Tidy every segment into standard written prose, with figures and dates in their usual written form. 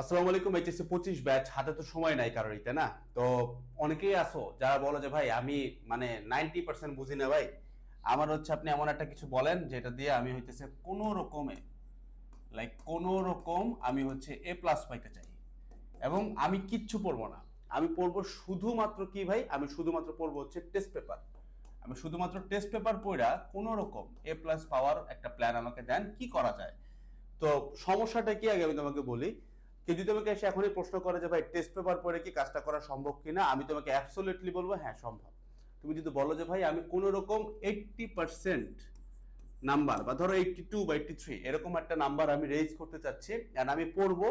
আসসালামু আলাইকুম। HSC 25 batch হাতে তো সময় নাই কারোর, তাই না? তো অনেকেই আছো যারা বলো যে ভাই আমি মানে 90% বুঝি না ভাই। আমার হচ্ছে আপনি এমন একটা কিছু বলেন যেটা দিয়ে আমি হইতেছে কোনো রকমে কোনো রকম আমি হচ্ছে এ প্লাস পাইতে চাই, এবং আমি কিচ্ছু পড়বো না। আমি পড়বো শুধুমাত্র কি ভাই, আমি শুধুমাত্র পড়বো হচ্ছে টেস্ট পেপার। আমি শুধুমাত্র টেস্ট পেপার পড়া কোনো রকম এ প্লাস পাওয়ার একটা প্ল্যান আমাকে দেন, কি করা যায়? তো সমস্যাটা কি আগে আমি তোমাকে বলি। কেউ যদি তোমাকে এসে এখনই প্রশ্ন করে যে ভাই টেস্ট পেপার পড়ে কি কাজটা করা সম্ভব কিনা, আমি তোমাকে অ্যাবসলিউটলি বলবো হ্যাঁ সম্ভব। তুমি যদি বলো যে ভাই আমি কোন রকম 80% নাম্বার বা ধরো 82 বা 83 এরকম একটা নাম্বার আমি রেজ করতে চাচ্ছি, এন্ড আমি পড়বো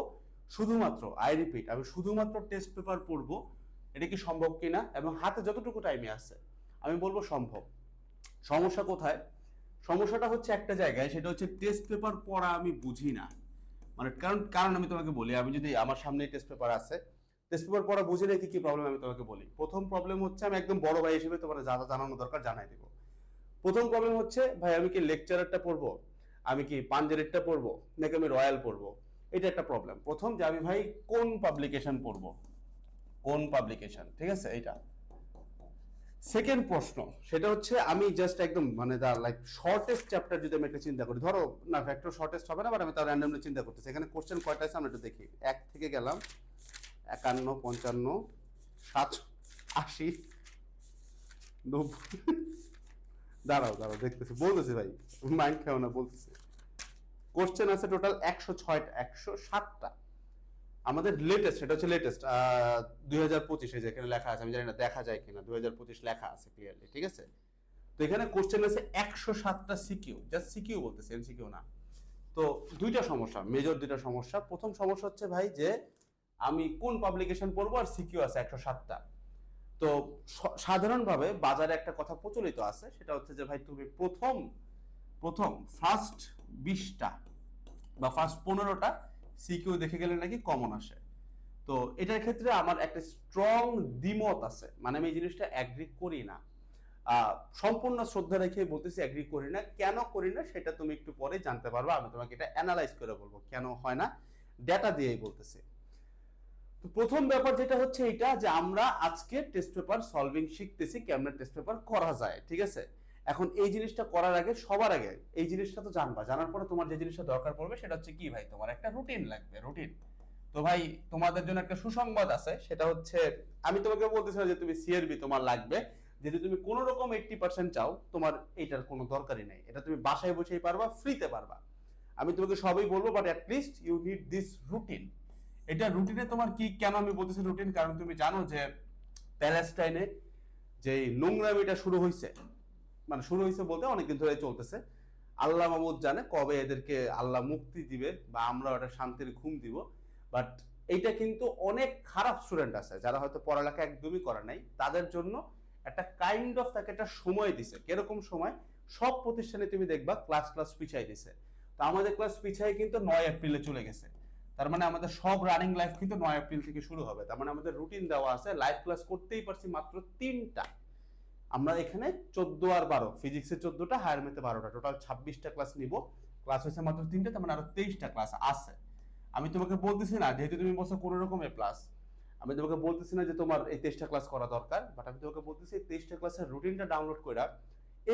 শুধুমাত্র, আই রিপিট, আমি শুধুমাত্র টেস্ট পেপার পড়বো, এটা কি সম্ভব কিনা এবং হাতে যতটুকু টাইমে আছে, আমি বলবো সম্ভব। সমস্যা কোথায়? সমস্যাটা হচ্ছে একটা জায়গায়, সেটা হচ্ছে টেস্ট পেপার পড়া আমি বুঝি না। মানে কারণ কারণ আমি তোমাকে বলি, আমি যদি আমার সামনে টেস্ট পেপার আছে, টেস্ট পেপার পড়া বুঝি না, কি কি প্রবলেম আমি তোমাকে বলি। প্রথম প্রবলেম হচ্ছে, আমি একদম বড় ভাই হিসেবে তোমার যা যা জানানো দরকার জানাই দিব। প্রথম প্রবলেম হচ্ছে ভাই আমি কি লেকচারারটা পড়বো, আমি কি পাঞ্জেরিরটা পড়বো, নাকি আমি রয়্যাল পড়বো? এটা একটা প্রবলেম প্রথম, যে আমি ভাই কোন পাবলিকেশন পড়বো, কোন পাবলিকেশন, ঠিক আছে এইটা। সেকেন্ড প্রশ্ন, সেটা হচ্ছে আমি জাস্ট একদম মানে দা শর্টেস্ট চ্যাপ্টার যদি আমি একটা চিন্তা করি, ধরো না ভেক্টর শর্টেস্ট হবে না, বাট আমি তার র্যান্ডমলি চিন্তা করতেছি এখানে কোশ্চেন কয়টা আছে আমরা একটু দেখি। 1 থেকে গেলাম 51, 55, 87, 80, 90। দাঁড়াও দাঁড়াও দেখতেছি, বলতেছি ভাই, মাইন্ড খেও না, বলতেছি। কোশ্চেন আছে টোটাল 106টা, 107টা। আমাদের লেটেস্ট, এটা হচ্ছে লেটেস্ট 2025, যেখানে লেখা আছে, আমি জানি না দেখা যায় কিনা, 2025 লেখা আছে ক্লিয়ারলি, ঠিক আছে? তো এখানে কোশ্চেন আছে 107টা সিকিউ, জাস্ট সিকিউ বলতেছে, এমসিকিউ না। তো দুইটা সমস্যা, মেজর দুইটা সমস্যা। প্রথম সমস্যা হচ্ছে ভাই যে আমি কোন পাবলিকেশন পড়বো, আর সিকিউ আছে 107টা। তো সাধারণভাবে বাজারে একটা কথা প্রচলিত আছে, সেটা হচ্ছে যে ভাই তুমি প্রথম প্রথম ফার্স্ট 20টা বা ফার্স্ট 15টা সিকিউ দেখে গেলে নাকি কমন আসে। তো এটার ক্ষেত্রে আমার একটা স্ট্রং দ্বিমত আছে, মানে আমি এই জিনিসটা অ্যাগ্রি করি না। সম্পূর্ণ শ্রদ্ধা রেখে বলতেছি অ্যাগ্রি করি না। কেন করি না সেটা তুমি একটু পরে জানতে পারবে, আমি তোমাকে এটা অ্যানালাইজ করে বলবো কেন হয় না, ডেটা দিয়েই বলতেছি। তো প্রথম ব্যাপার যেটা হচ্ছে এটা, যে আমরা আজকে টেস্ট পেপার সলভিং শিখতেছি, কেমন টেস্ট পেপার করা যায়, ঠিক আছে? এখন এই জিনিসটা করার আগে, সবার আগে এই জিনিসটা তো জানবা, জানার পরে তোমার যে জিনিসটা দরকার পড়বে সেটা হচ্ছে কি ভাই, তোমার একটা রুটিন লাগবে, রুটিন। তো ভাই তোমাদের জন্য একটা সুসংবাদ আছে, সেটা হচ্ছে আমি তোমাকে বলতেছিলাম যে তুমি সিআরবি তোমার লাগবে। যদি তুমি কোনো রকম 80% চাও, তোমার এইটার কোনো দরকারই নেই, এটা তুমি বাসায় বসেই পারবা, ফ্রিতে পারবা। আমি তোমাকে সবই বলবো, but at least you need this routine. এটা রুটিনে তোমার কি, কেন আমি বলতেছি রুটিন, কারণ তুমি জানো যে প্যালেস্টাইনে যে নোংরামিটা শুরু হয়েছে, মানে শুরু হয়েছে বলতে অনেকদিন ধরে চলতেছে। আল্লাহ মাহমুদ জানে কবে এদেরকে আল্লাহ মুক্তি দিবে বা আমরা ওটা শান্তির ঘুম দিব। বাট এইটা কিন্তু অনেক খারাপ স্টুডেন্ট আছে যারা হয়তো পড়ালেখা একদমই করে নাই, তাদের জন্য একটা কাইন্ড অফ তাকে একটা সময় দিছে। কিরকম সময়? সব প্রতিষ্ঠানে তুমি দেখবা ক্লাস ক্লাস পিছাই দিছে। তো আমাদের ক্লাস পিছাই কিন্তু 9 এপ্রিলে চলে গেছে। তার মানে আমাদের সব রানিং লাইফ কিন্তু 9 এপ্রিল থেকে শুরু হবে। তার মানে আমাদের রুটিন দেওয়া আছে, লাইভ ক্লাস করতেই পারছি মাত্র 3টা। আমরা এখানে 14 আর 12, ফিজিক্সে 14টা, হায়ার ম্যাথে 12টা, টোটাল 26টা ক্লাস নিব। ক্লাস হয়েছে মাত্র 3টা, তার মানে আরো 23টা ক্লাস আছে। আমি তোমাকে বলতেছি না, যেহেতু তুমি বলছো কোনো রকম এ প্লাস, আমি তোমাকে বলতেছি না যে তোমার এই 23টা ক্লাস করা দরকার, বাট আমি তোমাকে বলতেছি এই 23টা ক্লাসের রুটিনটা ডাউনলোড করে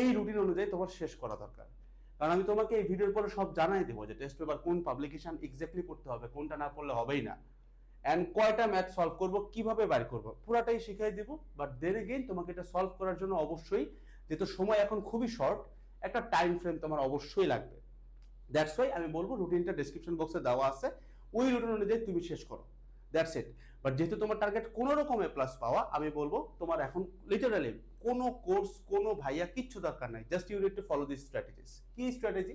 এই রুটিন অনুযায়ী তোমার শেষ করা দরকার। কারণ আমি তোমাকে এই ভিডিওর পরে সব জানাই দেবো যে টেস্ট পেপার কোন পাবলিকেশন এক্স্যাক্টলি পড়তে হবে, কোনটা না পড়লে হবেই না, এন্ড কয়টা ম্যাথ সলভ করব, কিভাবে বের করব, পুরাটাই শিখাই দিব। বাট দেন এগেইন তোমাকে এটা সলভ করার জন্য অবশ্যই, যেহেতু সময় এখন খুবই শর্ট, একটা টাইম ফ্রেম তোমার অবশ্যই লাগবে। দ্যাটস ওয়াই আমি বলবো রুটিনটা ডেসক্রিপশন বক্সে দেওয়া আছে, ওই রুটিন অনুযায়ী তুমি শেষ করো, দ্যাটস ইট। বাট যেহেতু তোমার টার্গেট কোনো রকম এ প্লাস পাওয়া, আমি বলবো তোমার এখন লিটারালি কোনো কোর্স, কোনো ভাইয়া কিচ্ছু দরকার নাই, just you need to follow this strategies. কি স্ট্র্যাটেজি?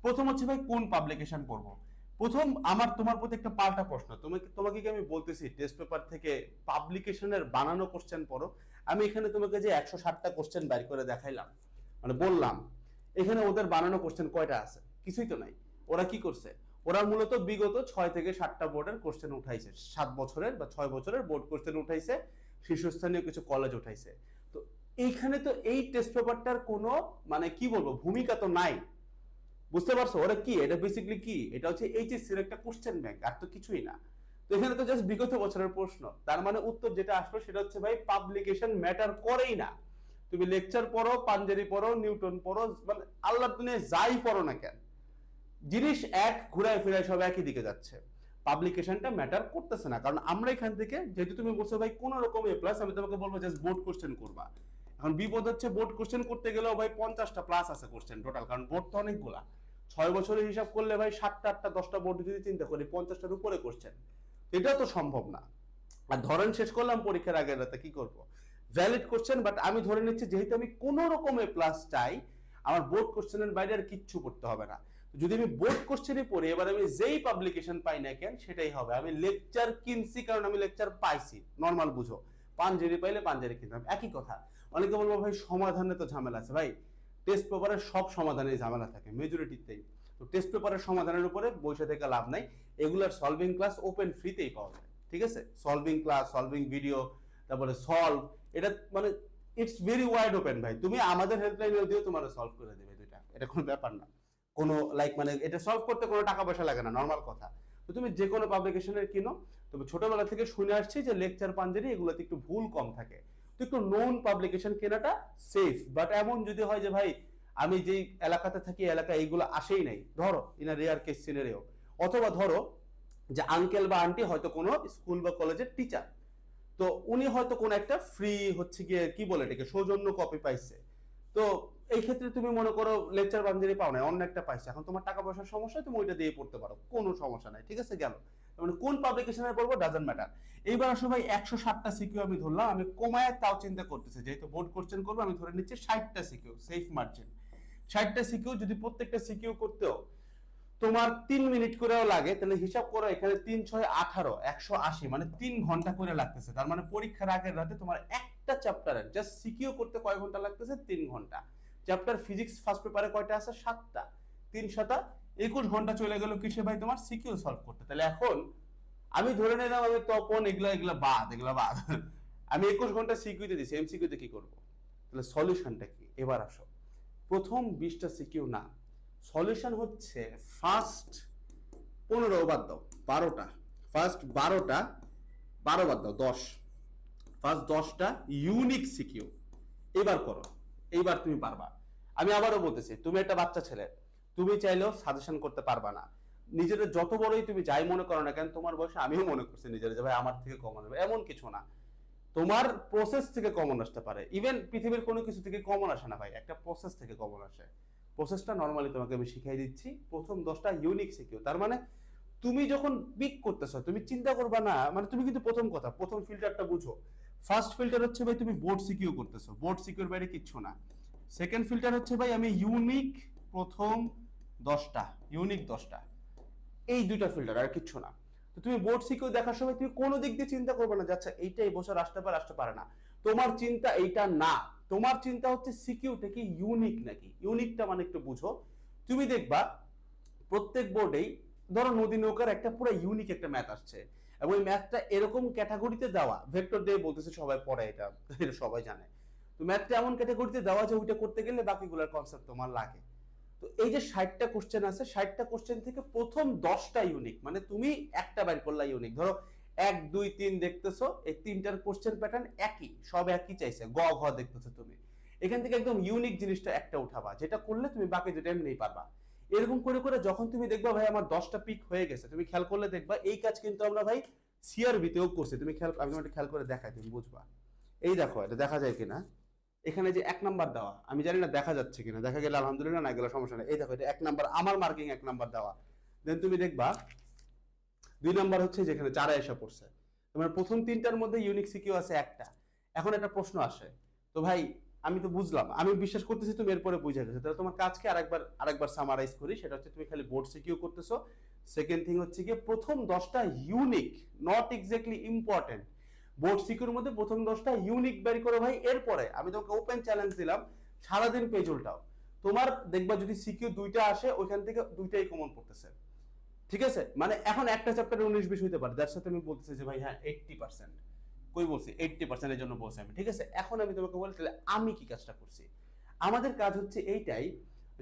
প্রথম হচ্ছে ভাই কোন পাবলিকেশন পড়বো। প্রথম আমার তোমার প্রতি একটা পাল্টা প্রশ্ন, তোমাকে তোমাকে কি আমি বলতেছি টেস্ট পেপার থেকে পাবলিকেশনের বানানো কোশ্চেন পড়ো? আমি এখানে তোমাকে যে 107টা কোশ্চেন বের করে দেখাইলাম, মানে বললাম, এখানে ওদের বানানো কোশ্চেন কয়টা আছে? কিছুই তো নাই। ওরা কি করছে? ওরা মূলত বিগত 6 থেকে 7টা বোর্ডের কোশ্চেন উঠাইছে, 7 বছরের বা 6 বছরের বোর্ড কোশ্চেন উঠাইছে, শীর্ষস্থানীয় কিছু কলেজ উঠাইছে। তো এইখানে তো এই টেস্ট পেপারটার কোনো মানে কি বলবো ভূমিকা তো নাই। বুঝতে পারছো? ওরা কি, এটা বেসিক্যালি কি, এটা হচ্ছে এইচএসসি এর একটা কোশ্চেন ব্যাংক, আর তো কিছুই না। তো এখানে তো জাস্ট বিগত বছরের প্রশ্ন, তার মানে উত্তর যেটা আসলো সেটা হচ্ছে ভাই পাবলিকেশন ম্যাটার করেই না। তুমি লেকচার পড়ো, পাঞ্জেরি পড়ো, নিউটন পড়ো, মানে আল্লাহর দুনিয়ায় যাই পড়ো না কেন, জিনিস এক, ঘুরায় ফিরায় সব একই দিকে যাচ্ছে। পাবলিকেশনটা ম্যাটার করতেছে না, কারণ আমরা এখান থেকে, যেহেতু তুমি বলছো ভাই কোন রকম এ প্লাস, আমি তোমাকে বলবো জাস্ট বোর্ড কোশ্চেন করবা। এখন বিপদ হচ্ছে বোর্ড কোশ্চেন করতে গেলেও ভাই 50টা প্লাস আছে কোশ্চেন টোটাল, কারণ বোর্ড তো অনেকগুলা। 6 বছরের হিসাব করলে ভাই 7টা 8টা 10টা বোর্ড যদি চিন্তা করি 50টার উপরে কোশ্চেন, এটা তো সম্ভব না। আর ধরেন শেষ করলাম পরীক্ষার আগের রাতে, কি করব? ভ্যালিড কোশ্চেন, বাট আমি ধরে নিচ্ছি যেহেতু আমি কোন রকম এ প্লাস চাই, আমার বোর্ড কোশ্চেনের বাইরে আর কিচ্ছু করতে হবে না। যদি আমি বোর্ড কোশ্চেনে পড়ি, এবার আমি যেই পাবলিকেশন পাই না কেন সেটাই হবে। আমি লেকচার কিনছি কারণ আমি লেকচার পাইছি, নর্মাল বুঝো। পাঞ্জেরি পাইলে পাঞ্জেরি কিনতাম, একই কথা। অনেকে বলবো ভাই সমাধানে তো ঝামেলা আছে। ভাই টেস্ট পেপারের সব সমাধানে ঝামেলা থাকে মেজরিটিতেই। তো টেস্ট পেপারের সমাধানের উপরে বসে থেকে লাভ নাই, এগুলার সলভিং ক্লাস ওপেন ফ্রিতেই পাওয়া যায়, ঠিক আছে? সলভিং ক্লাস, সলভিং ভিডিও, তারপরে সলভ, এটা মানে ইটস ভেরি ওয়াইড ওপেন ভাই। তুমি আমাদের হেল্পলাইনে দিয়েও তোমার সলভ করে দেবে দুইটা, এটা কোনো ব্যাপার না। কোনো লাইক মানে এটা সলভ করতে কোনো টাকা পয়সা লাগে না, নর্মাল কথা। তো তুমি যে কোনো পাবলিকেশনের কিনো। তবে ছোটবেলা থেকে শুনে আসছি যে লেকচার পাঞ্জেরি এগুলোতে একটু ভুল কম থাকে, তো একটু নোন পাবলিকেশন কেনাটা সেফ। বাট এমন যদি হয় যে ভাই আমি যেই এলাকাতে থাকি এলাকায় এইগুলো আসেই নাই, ধরো in a rare case scenario, অথবা ধরো যে আঙ্কেল বা আন্টি হয়তো কোনো স্কুল বা কলেজের টিচার, তো উনি হয়তো কোন একটা ফ্রি হচ্ছে গিয়ে কি বলে এটাকে সৌজন্য কপি পাইছে, তো এই ক্ষেত্রে তুমি মনে করো লেকচার বাঞ্জারি পাও না, অন্য একটা পাইছে, এখন তোমার টাকা পয়সার সমস্যা, তুমি ওইটা দিয়ে পড়তে পারো, কোনো সমস্যা নাই, ঠিক আছে? গেল মানে কোন পাবলিকেশনে পড়বো ডাজন্ট ম্যাটার। এইবার আসলে ভাই 160টা সিকিউ আমি ধরলাম, আমি কমায় তাও চিন্তা করতেছি, যেহেতু বোর্ড কোশ্চেন করবো আমি ধরে নিচ্ছি 60টা সিকিউ, সেফ মার্জিন। 60টা সিকিউ যদি প্রত্যেকটা সিকিউ করতেও তোমার 3 মিনিট করেও লাগে, তাহলে হিসাব করো এখানে 3 6 18 180, মানে 3 ঘন্টা করে লাগতেছে। তার মানে পরীক্ষার আগের রাতে তোমার একটা চ্যাপ্টারের জাস্ট সিকিউ করতে কয় ঘন্টা লাগতেছে? 3 ঘন্টা। চ্যাপ্টার ফিজিক্স ফার্স্ট পেপারে কয়টা আছে? 7টা। 3 7 21 ঘন্টা চলে গেল কিসে ভাই? তোমার সিকিউ সলভ করতে। তাহলে এখন আমি ধরে নিলাম আমি তপন এগুলা এগুলা বাদ, এগুলা বাদ, আমি 21 ঘন্টা সিকিউতে দিছি, এমসিকিউতে কি করব? তাহলে সলিউশনটা কি? এবার আসো, প্রথম 20টা সিকিউ না, সলিউশন হচ্ছে ফার্স্ট 15 বাদ দাও, 12টা, ফার্স্ট 12টা, 12 বাদ দাও 10, ফার্স্ট 10টা ইউনিক সিকিউ এবার করো, এইবার তুমি পারবা। আমি আবারও বলতেছি, তুমি একটা বাচ্চা ছেলে, তুমি চাইলেও সাজেশন করতে পারবা না। নিজের যত বড়ই তুমি যাই মনে করো না কেন, তোমার বয়সে আমিও মনে করছি নিজের যে ভাই আমার থেকে কমন হবে, এমন কিছু না। তোমার প্রসেস থেকে কমন আসতে পারে, ইভেন পৃথিবীর কোনো কিছু থেকে কমন আসে না ভাই, একটা প্রসেস থেকে কমন আসে। প্রসেসটা নর্মালি তোমাকে আমি শিখাই দিচ্ছি। প্রথম 10টা ইউনিক সিকিউ, তার মানে তুমি যখন পিক করতেছো তুমি চিন্তা করবা না, মানে তুমি কিন্তু প্রথম কথা প্রথম ফিল্টারটা বুঝো। ফার্স্ট ফিল্টার হচ্ছে ভাই তুমি বোর্ড সিকিউ করতেছো, বোর্ড সিকিউর বাইরে কিচ্ছু না। সেকেন্ড ফিল্টার হচ্ছে ভাই আমি ইউনিক প্রথম 10টা, ইউনিক 10টা, এই দুইটা ফিল্টার, আর কিচ্ছু না। তো তুমি বোর্ড সিকিউ দেখার সময় তুমি কোনো দিক দিয়ে চিন্তা করবে না যে আচ্ছা এইটা এই বছর আসতে পারে না, তোমার চিন্তা এইটা না। তোমার চিন্তা হচ্ছে সিকিউটা কি ইউনিক নাকি, ইউনিকটা মানে একটু বুঝো। তুমি দেখবা প্রত্যেক বোর্ডেই ধরো নদী নৌকার একটা পুরো ইউনিক একটা ম্যাথ আসছে, এবং এই ম্যাথটা এরকম ক্যাটাগরিতে দেওয়া, ভেক্টর দিয়ে বলতেছে সবাই পড়ে, এটা এটা সবাই জানে। তো ম্যাথটা এমন ক্যাটাগরিতে দেওয়া যে ওইটা করতে গেলে বাকিগুলোর কনসেপ্ট তোমার লাগে। তো এই যে 60টা কোশ্চেন আছে, 60টা কোশ্চেন থেকে প্রথম 10টা ইউনিক, মানে তুমি একটা বাইর করলা ইউনিক। ধরো 1 2 3 দেখতেছো, এই তিনটার কোশ্চেন প্যাটার্ন একই, সব একই চাইছে, গ ঘ দেখতেছো তুমি, এখান থেকে একদম ইউনিক জিনিসটা একটা উঠাবা, যেটা করলে তুমি বাকি দুটো এমনিই পারবা। এরকম করে করে যখন তুমি দেখবা ভাই আমার 10টা পিক হয়ে গেছে, তুমি খেয়াল করলে দেখবা এই কাজ কিন্তু আমরা ভাই সিআরবি তেও করছি। তুমি খেয়াল, আমি তোমাকে খেয়াল করে দেখাই, তুমি বুঝবা। এই দেখো, এটা দেখা যায় কিনা, এখানে যে 1 নাম্বার দেওয়া, আমি জানি না দেখা যাচ্ছে কিনা, দেখা গেলে আলহামদুলিল্লাহ, না গেলে সমস্যা নেই। এই দেখো এটা 1 নাম্বার, আমার মার্কিং 1 নাম্বার দেওয়া। দেন তুমি দেখবা 2 নাম্বার হচ্ছে যেখানে 4 এসে পড়ছে। তোমার প্রথম 3টার মধ্যে ইউনিক সিকিউ আছে একটা। এখন একটা প্রশ্ন আসে, তো ভাই আমি তো বুঝলাম, আমি বিশ্বাস করতেছি তুমি এরপরে বুঝে গেছো, তাহলে তোমার কাজকে আরেকবার সামারাইজ করি, সেটা হচ্ছে তুমি খালি বোর্ড সিকিউ করতেছো। সেকেন্ড থিং হচ্ছে কি প্রথম 10টা unique, not exactly important, board secure মধ্যে প্রথম 10টা ইউনিক বের করো ভাই। এরপরে আমি তোমাকে ওপেন চ্যালেঞ্জ দিলাম, সারাদিন পেজ উল্টাও, তোমার দেখবা যদি সিকিউ 2টা আসে ওইখান থেকে 2টাই কমন পড়তেছে, ঠিক আছে? মানে এখন একটা চ্যাপ্টারে 19 20 হইতে পারে, যার সাথে আমি বলতেছি যে ভাই হ্যাঁ 80%, কই বলছি 80% এর জন্য বলছি আমি, ঠিক আছে? এখন আমি তোমাকে বলি তাহলে আমি কি কাজটা করছি। আমাদের কাজ হচ্ছে এইটাই,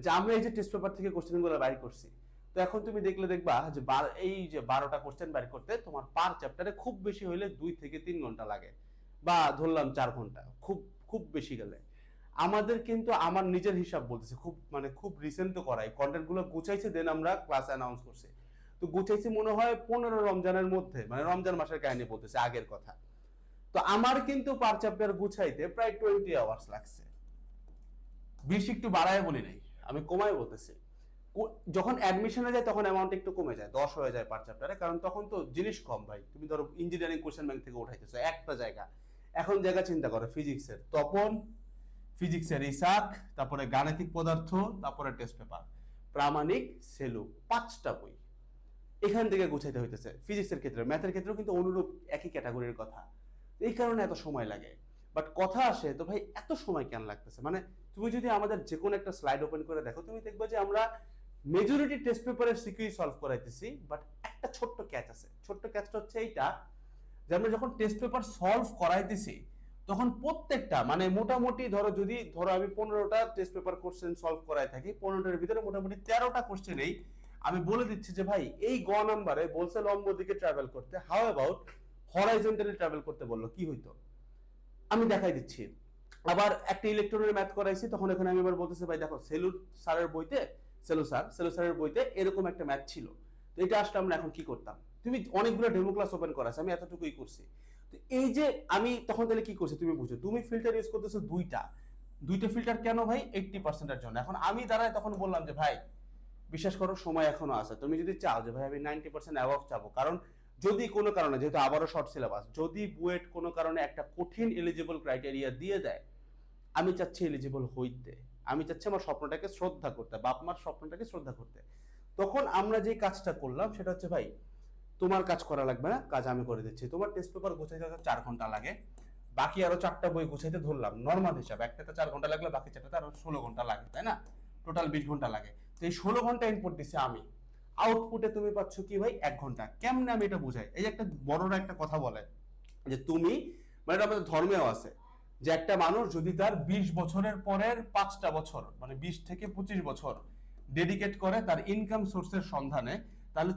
যে আমরা এই যে টেস্ট পেপার থেকে কোশ্চেনগুলো বাইর করছি, তো এখন তুমি দেখবা যে এই যে 12টা কোশ্চেন বের করতে তোমার পার চ্যাপ্টারে খুব বেশি হইলে 2 থেকে 3 ঘন্টা লাগে, বা ধরলাম 4 ঘন্টা, খুব খুব বেশি গেলে। আমাদের কিন্তু আমার নিজের হিসাব বলতেছে, খুব রিসেন্ট তো করাই কন্টেন্ট গুলো গুছাইছে, দেন আমরা ক্লাস অ্যানাউন্স করছি। তো গুছাইছি মনে হয় 15 রমজানের মধ্যে, মানে রমজান মাসের কাহিনী বলতেছে, আগের কথা। তো আমার কিন্তু পার চ্যাপ্টার গুছাইতে প্রায় 20 আওয়ার্স লাগছে। বেশি একটু বাড়ায় বলি নাই, আমি কমায় বলতেছি। যখন অ্যাডমিশনে যায় তখন অ্যামাউন্ট একটু কমে যায়, 10 হয়ে যায় পার চ্যাপ্টারে, কারণ তখন তো জিনিস কম ভাই। তুমি ধরো ইঞ্জিনিয়ারিং কোশ্চেন ব্যাংক থেকে উঠাইতেছো একটা জায়গা, এখন জায়গা চিন্তা করো ফিজিক্সের তপন, ফিজিক্সের ইসাক, তারপরে গাণিতিক পদার্থ, তারপরে টেস্ট পেপার, প্রামাণিক, সেলু, 5টা বই এখান থেকে গুছাইতে হইতেছে। ফিজিক্সের ক্ষেত্রে, ম্যাথের ক্ষেত্রেও কিন্তু অনুরূপ একই ক্যাটাগরির কথা। এই কারণে এত সময় লাগে। বাট কথা আসে তো ভাই এত সময় কেন লাগতেছে? মানে তুমি যদি আমাদের যে কোনো একটা স্লাইড ওপেন করে দেখো, তুমি দেখবে যে আমরা মেজরিটি টেস্ট পেপারের সিকিউ সলভ করাইতেছি, বাট একটা ছোট্ট ক্যাচ আছে। ছোট্ট ক্যাচটা হচ্ছে এইটা, যে আমরা যখন টেস্ট পেপার সলভ করাইতেছি তখন প্রত্যেকটা, মানে মোটামুটি ধরো আমি 15টা টেস্ট পেপার কোশ্চেন সলভ করাই থাকি, 15টার ভিতরে মোটামুটি 13টা কোশ্চেনেই আমি বলে দিচ্ছি যে ভাই এই গ নাম্বারে বলছে লম্ব দিকে ট্রাভেল করতে, হাউ অ্যাবাউট হরাইজন্টালি ট্রাভেল করতে বললো, কি হইতো? আমি দেখাই দিচ্ছি। আবার একটা ইলেকট্রনের ম্যাথ করাইছি, তখন এখানে আমি এবার বলতেছি ভাই দেখো সেলু স্যারের বইতে এরকম একটা ম্যাথ ছিল, তো এটা আসলে আমরা এখন কি করতাম? তুমি অনেকগুলো ডেমো ক্লাস ওপেন করাছে, আমি এতটুকুই করছি। তো এই যে আমি তখন তাহলে কি করছি তুমি বুঝো, তুমি ফিল্টার ইউজ করতেছো দুইটা ফিল্টার কেন ভাই? 80%-এর জন্য। এখন আমি দাঁড়ায় তখন বললাম যে ভাই বিশ্বাস করো সময় এখনো আছে, তুমি যদি চাও যে ভাই আমি 90% অ্যাবভ চাবো, কারণ যদি কোনো কারণে, যেহেতু আবারও শর্ট সিলেবাস, যদি বুয়েট কোনো কারণে একটা কঠিন এলিজিবল ক্রাইটেরিয়া দিয়ে দেয়, আমি চাচ্ছি এলিজিবল হইতে, আমি চাচ্ছি আমার স্বপ্নটাকে শ্রদ্ধা করতে, বাপ মার স্বপ্নটাকে শ্রদ্ধা করতে। তখন আমরা যে কাজটা করলাম সেটা হচ্ছে ভাই তোমার কাজ করা লাগবে না, কাজ আমি করে দিচ্ছি। তোমার টেস্ট পেপার গুছাইতে 4 ঘন্টা লাগে, বাকি আরো 4টা বই গুছাইতে ধরলাম নর্মাল হিসাব, একটাতে 4 ঘন্টা লাগলে বাকি 4টাতে আরো 16 ঘন্টা লাগে, তাই না? টোটাল 20 ঘন্টা লাগে। তো এই 16 ঘন্টা ইনপুট দিছি আমি, আউটপুটে তুমি পাচ্ছ কি ভাই? 1 ঘন্টা। কেমনে আমি এটা বুঝাই? এই একটা বড়রা একটা কথা বলে যে তুমি, মানে এটা আমাদের ধর্মেও আছে, যে একটা মানুষ যদি তার 20 বছরের পরের 5টা বছর, মানে 20 থেকে 25 বছর ডেডিকেট করে তার ইনকাম সোর্সের সন্ধানে, তাহলে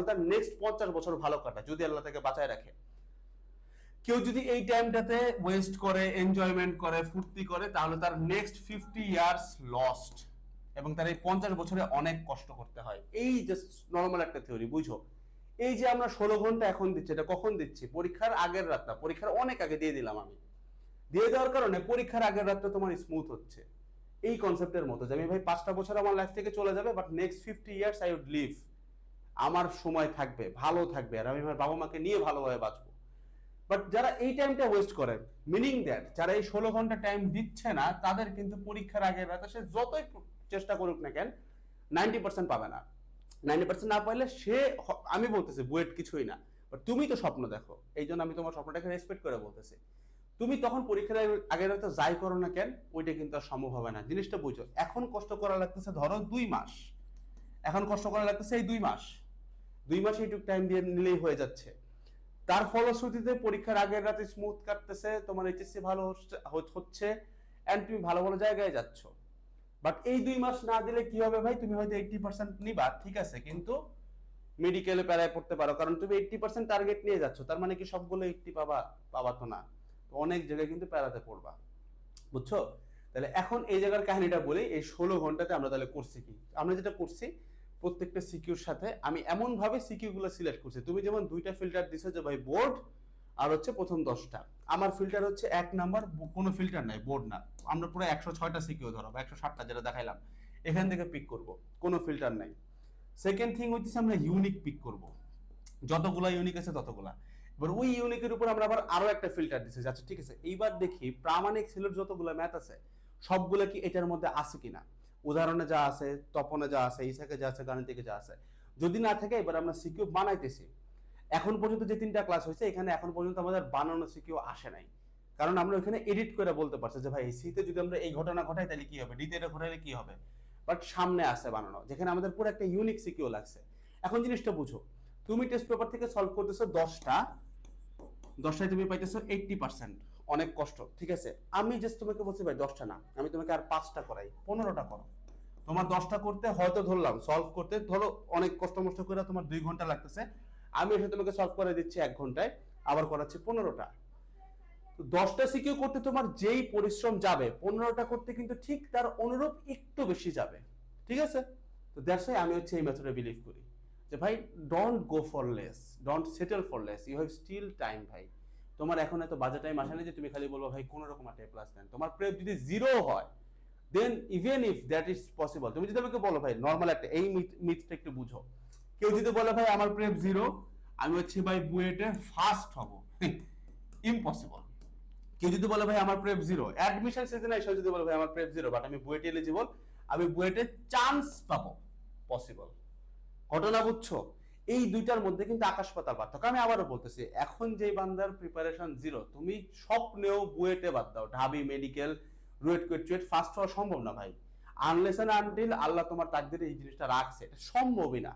তার নেক্সট 50 বছর ভালো কাটায়, যদি আল্লাহ তাকে বাঁচায় রাখে। কেউ যদি এই টাইমটাতে ওয়েস্ট করে, এনজয়মেন্ট করে, ফুর্তি করে, তাহলে তার নেক্সট 50 ইয়ার্স লস্ট, এবং তার এই 50 বছরে অনেক কষ্ট করতে হয়। এই জাস্ট নর্মাল একটা থিওরি, বুঝো। এই যে আমরা 16 ঘন্টা এখন দিচ্ছি, এটা কখন দিচ্ছি? পরীক্ষার আগের রাতটা, পরীক্ষার অনেক আগে দিয়ে দিলাম আমি। দিয়ে দেওয়ার কারণে পরীক্ষার আগের রাতটা তোমার স্মুথ হচ্ছে। এই কনসেপ্টের মতো যে আমি ভাই 5টা বছর আমার লাইফ থেকে চলে যাবে, but next 50 years I would live, আমার সময় থাকবে, ভালো থাকবে, আর আমি আমার বাবা মাকে নিয়ে ভালোভাবে বাঁচবো। বাট যারা এই টাইমটা ওয়েস্ট করেন, মিনিং দ্যাট যারা এই 16 ঘন্টা টাইম দিচ্ছে না, তাদের কিন্তু পরীক্ষার আগের রাতে সে যতই চেষ্টা করুক না কেন 90% পাবে না। 90% না পাইলে সে, আমি বলতেছি বুয়েট কিছুই না, বাট তুমি তো স্বপ্ন দেখো, এই জন্য আমি তোমার স্বপ্নটাকে রেসপেক্ট করে বলতেছি। তুমি তখন পরীক্ষার আগের রাতে যাই করো না কেন, ওইটা কিন্তু আর সম্ভব হবে না। জিনিসটা বুঝো, এখন কষ্ট করা লাগতেছে ধরো 2 মাস, এখন কষ্ট করা লাগতেছে এই 2 মাস এইটুক টাইম দিয়ে নিলেই হয়ে যাচ্ছে। তার ফলশ্রুতিতে পরীক্ষার আগের রাতে স্মুথ কাটতেছে, তোমার এইচএসসি ভালো হচ্ছে, এন্ড তুমি ভালো ভালো জায়গায় যাচ্ছ। বাট এই 2 মাস না দিলে কি হবে ভাই? তুমি হয়তো 80% নিবা, ঠিক আছে, কিন্তু মেডিকেলে প্যারায় পড়তে পারো, কারণ তুমি 80% টার্গেট নিয়ে যাচ্ছ, তার মানে কি সবগুলো 80 পাবা তো না, তো অনেক জায়গায় কিন্তু প্যারাতে পড়বা, বুঝছো? তাহলে এখন এই জায়গার কাহিনীটা বলি, এই 16 ঘন্টাতে আমরা তাহলে করছি কি? আমরা যেটা করছি, প্রত্যেকটা সিকিউর সাথে আমি এমন ভাবে সিকিউ গুলো সিলেক্ট করছি, তুমি যেমন 2টা ফিল্টার দিছো যে ভাই বোর্ড আর হচ্ছে প্রথম 10টা, আমার ফিল্টার হচ্ছে 1 নাম্বার, কোনো ফিল্টার নাই, বোর্ড না, আমরা পুরো 106টা সিকিউ ধরো বা 160টা যেটা দেখাইলাম, এখান থেকে পিক করব, কোনো ফিল্টার নাই। সেকেন্ড থিং হচ্ছে আমরা ইউনিক পিক করব, যতগুলা ইউনিক আছে ততগুলা। এবার ওই ইউনিকের উপর আমরা আবার আরো একটা ফিল্টার দিছি, আচ্ছা ঠিক আছে, এইবার দেখি প্রামাণিক সেলের যতগুলো ম্যাথ আছে সবগুলো কি এটার মধ্যে আছে কিনা, উদাহরণে যা আছে, তপনে যা আছে, ইসাকে যা আছে, গাণিতিকে যা আছে। যদি না থাকে, এবার আমরা সিকিউ বানাইতেছি। এখন পর্যন্ত যে 3টা ক্লাস হয়েছে, এখানে এখন পর্যন্ত আমাদের বানানো সিকিউ আসে নাই, কারণ আমরা ওখানে এডিট করে বলতে পারছি যে ভাই সিতে যদি আমরা এই ঘটনা ঘটাই তাহলে কি হবে, ডিতে এটা ঘটাইলে কি হবে। বাট সামনে আসে বানানো, যেখানে আমাদের পুরো একটা ইউনিক সিকিউ লাগছে। এখন জিনিসটা বুঝো, তুমি টেস্ট পেপার থেকে সলভ করতেছো 10টায় তুমি পাইতেছো 80%, অনেক কষ্ট, ঠিক আছে। আমি জাস্ট তোমাকে বলছি ভাই 10টা না, আমি তোমাকে আর 5টা করাই, 15টা করো। তোমার 10টা করতে হয়তো ধরলাম সলভ করতে ধরো অনেক কষ্ট মষ্ট করে তোমার 2 ঘন্টা লাগতেছে, আমি এসে তোমাকে সলভ করে দিচ্ছি 1 ঘন্টায়, আবার করাচ্ছি 15টা। তো 10টা সিকিউ করতে তোমার যেই পরিশ্রম যাবে 15টা করতে কিন্তু ঠিক তার অনুরূপ একটু বেশি যাবে, ঠিক আছে? তো দ্যাটস ওয়াই আমি হচ্ছে এই মেথডে বিলিভ করি যে ভাই don't go for less, don't settle for less, you have still time ভাই। তোমার এখন এত বাজে টাইম আসে না যে তুমি খালি বলবো ভাই কোনো রকম একটা প্লাস দেন। তোমার প্রেপ যদি 0 হয় then even if that is possible, তুমি যদি আমাকে বলো ভাই নর্মাল একটা এই মিথটা একটু বুঝো, কেউ যদি বলে ভাই আমার প্রেপ 0, আমি হচ্ছে ভাই বুয়েটে ফার্স্ট হব, ইম্পসিবল। কেউ যদি বলে ভাই আমার প্রেপ 0, অ্যাডমিশন সিজনে এসে যদি বলে ভাই আমার প্রেপ 0 বাট আমি বুয়েটে এলিজিবল, আমি বুয়েটে চান্স পাবো, পসিবল। ঘটনা বুঝছো? এই দুইটার মধ্যে কিন্তু আকাশ পাতাল পার্থক্য। আমি আবারও বলতেছি, এখন যে বান্দার প্রিপারেশন 0, তুমি স্বপ্নেও বুয়েটে বাদ দাও, ঢাবি মেডিকেল রুয়েট কুয়েট ফার্স্ট হওয়া সম্ভব না ভাই, আনলেস এন্ড আনটিল আল্লাহ তোমার তাকদিরে এই জিনিসটা রাখছে, এটা সম্ভবই না।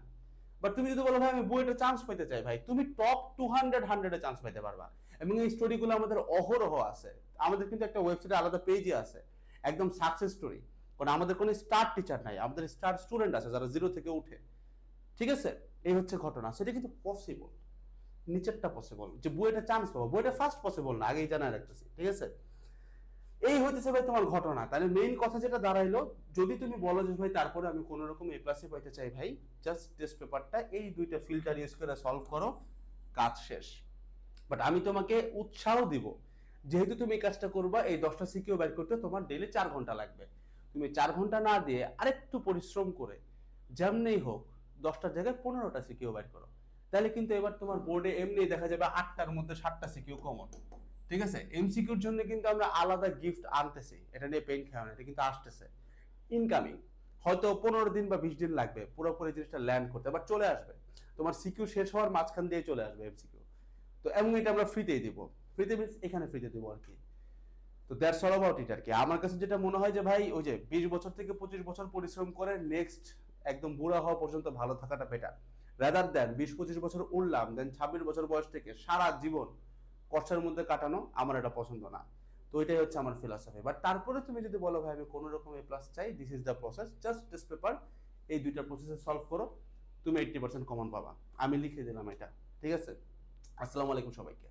বাট তুমি যদি বলো ভাই আমি বুয়েটে চান্স পেতে চাই, ভাই তুমি টপ 200 চান্স পেতে পারবা। এবং এই স্টোরিগুলো আমাদের অহরহ আছে, আমাদের কিন্তু একটা ওয়েবসাইটে আলাদা পেজে আছে একদম সাকসেস স্টোরি। কারণ আমাদের কোনো স্টার টিচার নাই, আমাদের স্টার স্টুডেন্ট আছে যারা 0 থেকে উঠে, ঠিক আছে? এই হচ্ছে ঘটনা, সেটা কিন্তু পসিবল। নিচেরটা পসিবল, যে বুয়েটে চান্স পাবো, বুয়েটে ফার্স্ট পসিবল না, আগেই জানাই রাখতেছি, ঠিক আছে? এই হইতেছে ভাই তোমার ঘটনা। তাহলে মেইন কথা যেটা দাঁড়াইলো, যদি তুমি বলো যে ভাই তারপরে আমি কোনো রকম এ প্লাসে পাইতে চাই, ভাই জাস্ট টেস্ট পেপারটা এই দুইটা ফিল্টার ইউজ করে সলভ করো, কাজ শেষ। বাট আমি তোমাকে উৎসাহ দিব, যেহেতু তুমি এই কাজটা করবা, এই 10টা সিকিউ বের করতে তোমার ডেইলি 4 ঘন্টা লাগবে, তুমি 4 ঘন্টা না দিয়ে আরেকটু পরিশ্রম করে যেমনেই হোক 10টার জায়গায় 15টা সিকিউ বের করো, তাহলে কিন্তু এবার তোমার বোর্ডে এমনি দেখা যাবে 8টার মধ্যে 7টা সিকিউ কমন, ঠিক আছে? এমসিকিউর জন্য কিন্তু আমরা আলাদা গিফট আনতেছি, এটা নিয়ে পেন খাও না, এটা কিন্তু আসতেছে ইনকামিং। হয়তো 15 দিন বা 20 দিন লাগবে পুরোপুরি জিনিসটা ল্যান্ড করতে, বাট চলে আসবে, তোমার সিকিউ শেষ হওয়ার মাঝখান দিয়ে চলে আসবে এমসিকিউ। তো এমন এটা আমরা ফ্রিতেই দিব, ফ্রিতে মিন্স এখানে ফ্রিতে দিব আর কি। তো দ্যাটস অল অ্যাবাউট ইট আর কি। আমার কাছে যেটা মনে হয় যে ভাই ওই যে 20 বছর থেকে 25 বছর পরিশ্রম করে নেক্সট একদম বুড়া হওয়া পর্যন্ত ভালো থাকাটা বেটার, রাদার দেন 20-25 বছর উঠলাম দেন 26 বছর বয়স থেকে সারা জীবন কষ্টের মধ্যে কাটানো, আমার এটা পছন্দ না। তো এটাই হচ্ছে আমার ফিলসফি। বাট তারপরে তুমি যদি বলো ভাই আমি কোনো রকম এ প্লাস চাই, this is the process, just test paper এই দুইটা প্রসেসে সলভ করো, তুমি 80% কমন পাবা, আমি লিখে দিলাম এটা, ঠিক আছে? আসসালামু আলাইকুম সবাইকে।